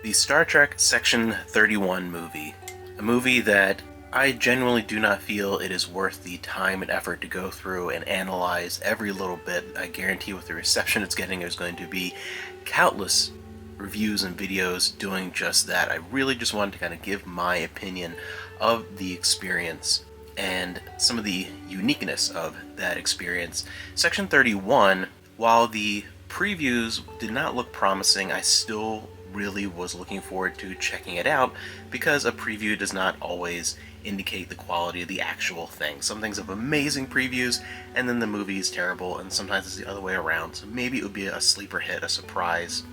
The Star Trek Section 31 movie. A movie that I genuinely do not feel it is worth the time and effort to go through and analyze every little bit. I guarantee with the reception it's getting, there's going to be countless reviews and videos doing just that. I really just wanted to kind of give my opinion of the experience and some of the uniqueness of that experience. Section 31, while the previews did not look promising, I still really was looking forward to checking it out because a preview does not always indicate the quality of the actual thing. Some things have amazing previews and then the movie is terrible, and sometimes it's the other way around. So maybe it would be a sleeper hit, a surprise.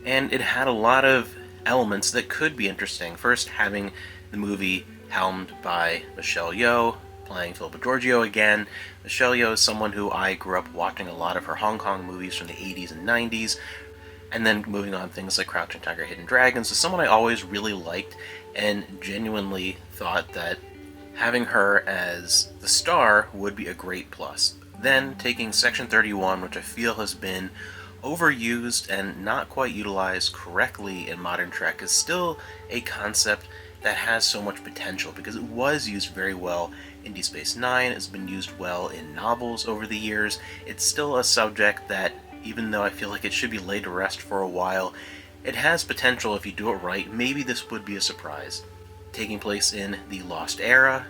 And it had a lot of elements that could be interesting. First, having the movie helmed by Michelle Yeoh, playing Philippa Georgiou again. Michelle Yeoh is someone who I grew up watching a lot of her Hong Kong movies from the 80s and 90s, and then moving on things like Crouching Tiger, Hidden Dragon. So someone I always really liked and genuinely thought that having her as the star would be a great plus. Then taking Section 31, which I feel has been overused and not quite utilized correctly in modern Trek, is still a concept that has so much potential because it was used very well in Deep Space Nine. It's been used well in novels over the years. It's still a subject that, even though I feel like it should be laid to rest for a while, it has potential if you do it right. Maybe this would be a surprise. Taking place in the Lost Era,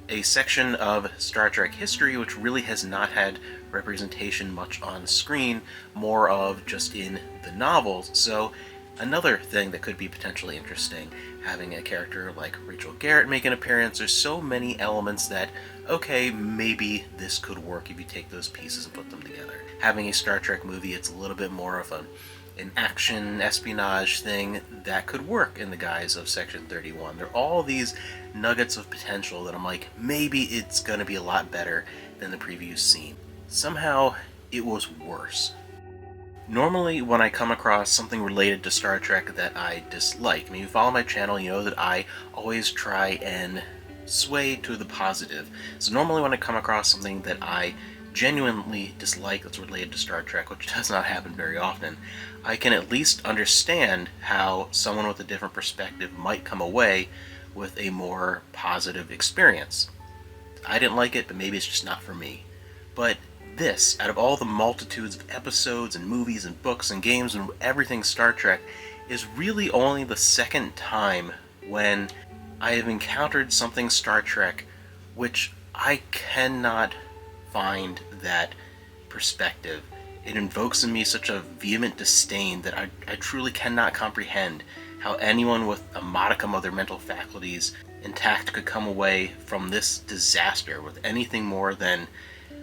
a section of Star Trek history which really has not had representation much on screen, more of just in the novels. So another thing that could be potentially interesting, having a character like Rachel Garrett make an appearance. There's so many elements that, okay, maybe this could work if you take those pieces and put them together. Having a Star Trek movie, it's a little bit more of an action espionage thing that could work in the guise of Section 31. There are all these nuggets of potential that I'm like, maybe it's going to be a lot better than the previews seem. Somehow, it was worse. Normally, when I come across something related to Star Trek that I dislike, I mean, you follow my channel, you know that I always try and sway to the positive. So normally when I come across something that I genuinely dislike that's related to Star Trek, which does not happen very often, I can at least understand how someone with a different perspective might come away with a more positive experience. I didn't like it, but maybe it's just not for me. But this, out of all the multitudes of episodes and movies and books and games and everything Star Trek, is really only the second time when I have encountered something Star Trek which I cannot find that perspective. It invokes in me such a vehement disdain that I truly cannot comprehend how anyone with a modicum of their mental faculties intact could come away from this disaster with anything more than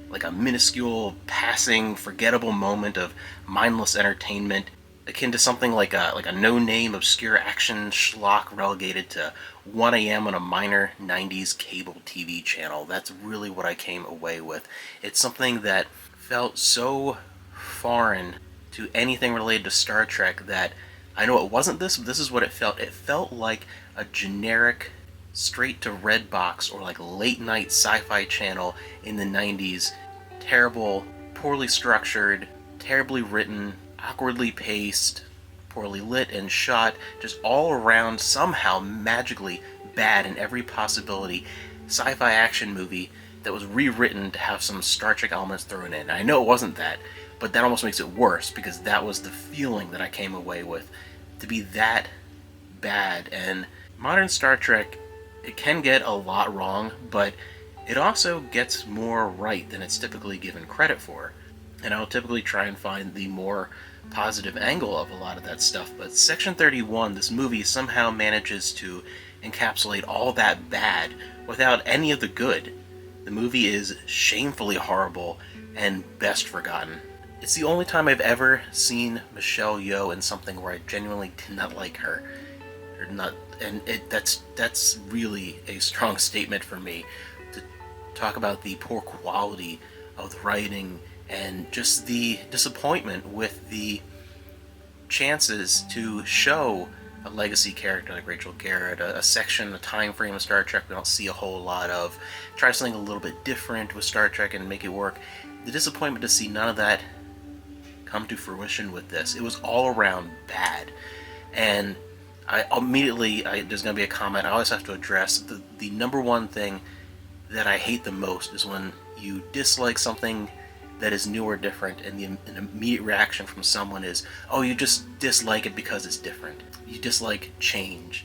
like a minuscule, passing, forgettable moment of mindless entertainment, akin to something like a no-name, obscure action schlock relegated to 1 a.m. on a minor 90s cable TV channel. That's really what I came away with. It's something that felt so foreign to anything related to Star Trek that I know it wasn't this, but this is what it felt. It felt like a generic straight to red box or like late night sci-fi channel in the 90s. Terrible, poorly structured, terribly written, awkwardly paced, poorly lit and shot, just all around somehow magically bad in every possibility sci-fi action movie that was rewritten to have some Star Trek elements thrown in. And I know it wasn't that, but that almost makes it worse because that was the feeling that I came away with, to be that bad. And modern Star Trek, it can get a lot wrong, but it also gets more right than it's typically given credit for. And I'll typically try and find the more positive angle of a lot of that stuff. But Section 31, this movie, somehow manages to encapsulate all that bad without any of the good. The movie is shamefully horrible and best forgotten. It's the only time I've ever seen Michelle Yeoh in something where I genuinely did not like her. Or not, and that's really a strong statement for me to talk about the poor quality of the writing and just the disappointment with the chances to show a legacy character like Rachel Garrett, a section, a time frame of Star Trek we don't see a whole lot of. Try something a little bit different with Star Trek and make it work. The disappointment to see none of that come to fruition with this. It was all around bad. And there's going to be a comment I always have to address. The number one thing that I hate the most is when you dislike something that is new or different, and an immediate reaction from someone is, oh, you just dislike it because it's different. You dislike change.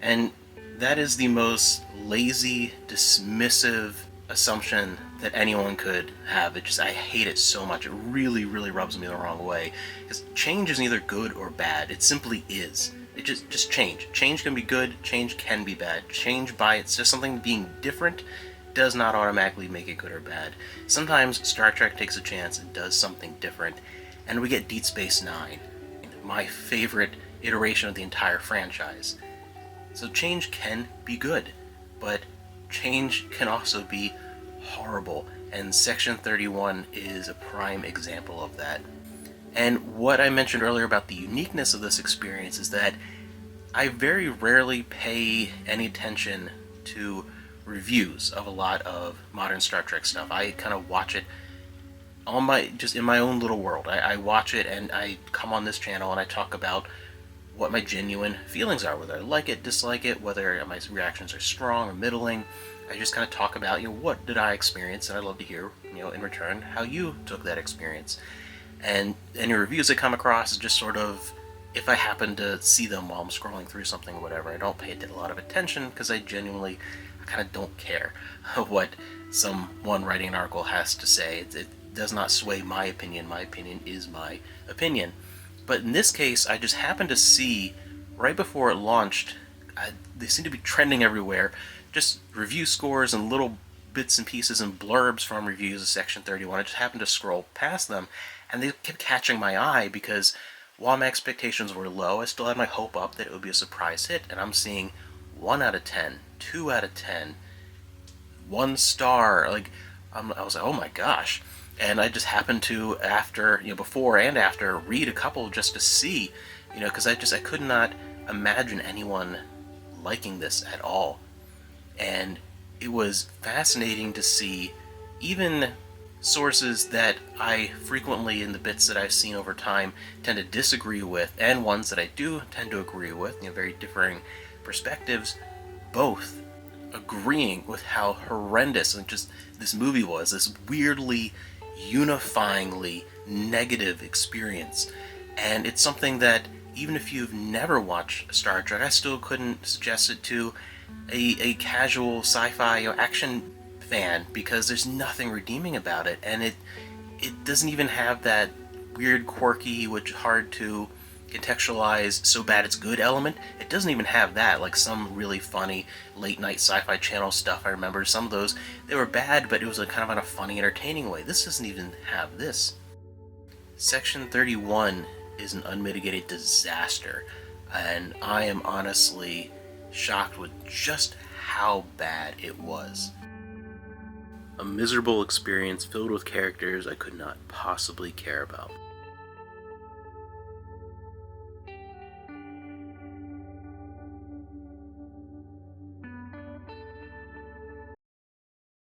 And that is the most lazy, dismissive assumption that anyone could have. I hate it so much. It really, really rubs me the wrong way. Because change is neither good or bad. It simply is. It just change. Change can be good, change can be bad. Change by it's just something being different does not automatically make it good or bad. Sometimes Star Trek takes a chance and does something different, and we get Deep Space Nine, my favorite iteration of the entire franchise. So change can be good, but change can also be horrible, and Section 31 is a prime example of that. And what I mentioned earlier about the uniqueness of this experience is that I very rarely pay any attention to reviews of a lot of modern Star Trek stuff. I kind of watch it just in my own little world. I watch it and I come on this channel and I talk about what my genuine feelings are, whether I like it, dislike it, whether my reactions are strong or middling. I just kind of talk about, what did I experience, and I'd love to hear, in return, how you took that experience. And any reviews I come across is just sort of, if I happen to see them while I'm scrolling through something or whatever, I don't pay a lot of attention because I kind of don't care what someone writing an article has to say. It does not sway my opinion. My opinion is my opinion. But in this case, I just happened to see, right before it launched, they seem to be trending everywhere, just review scores and little bits and pieces and blurbs from reviews of Section 31. I just happened to scroll past them, and they kept catching my eye because while my expectations were low, I still had my hope up that it would be a surprise hit, and I'm seeing 1 out of 10, 2 out of 10, 1 star. I was like, oh my gosh. And I just happened to, before and after, read a couple just to see, because I could not imagine anyone liking this at all. And it was fascinating to see even sources that I frequently, in the bits that I've seen over time, tend to disagree with, and ones that I do tend to agree with, very differing perspectives, both agreeing with how horrendous and just this movie was, this weirdly, unifyingly negative experience. And it's something that, even if you've never watched Star Trek, I still couldn't suggest it to a casual sci-fi action fan, because there's nothing redeeming about it, and it doesn't even have that weird, quirky, which hard to contextualize so bad it's good element. It doesn't even have that, like some really funny late night sci-fi channel stuff. I remember some of those, they were bad, but it was kind of on a funny, entertaining way. This doesn't even have this. Section 31 is an unmitigated disaster, and I am honestly shocked with just how bad it was. A miserable experience filled with characters I could not possibly care about.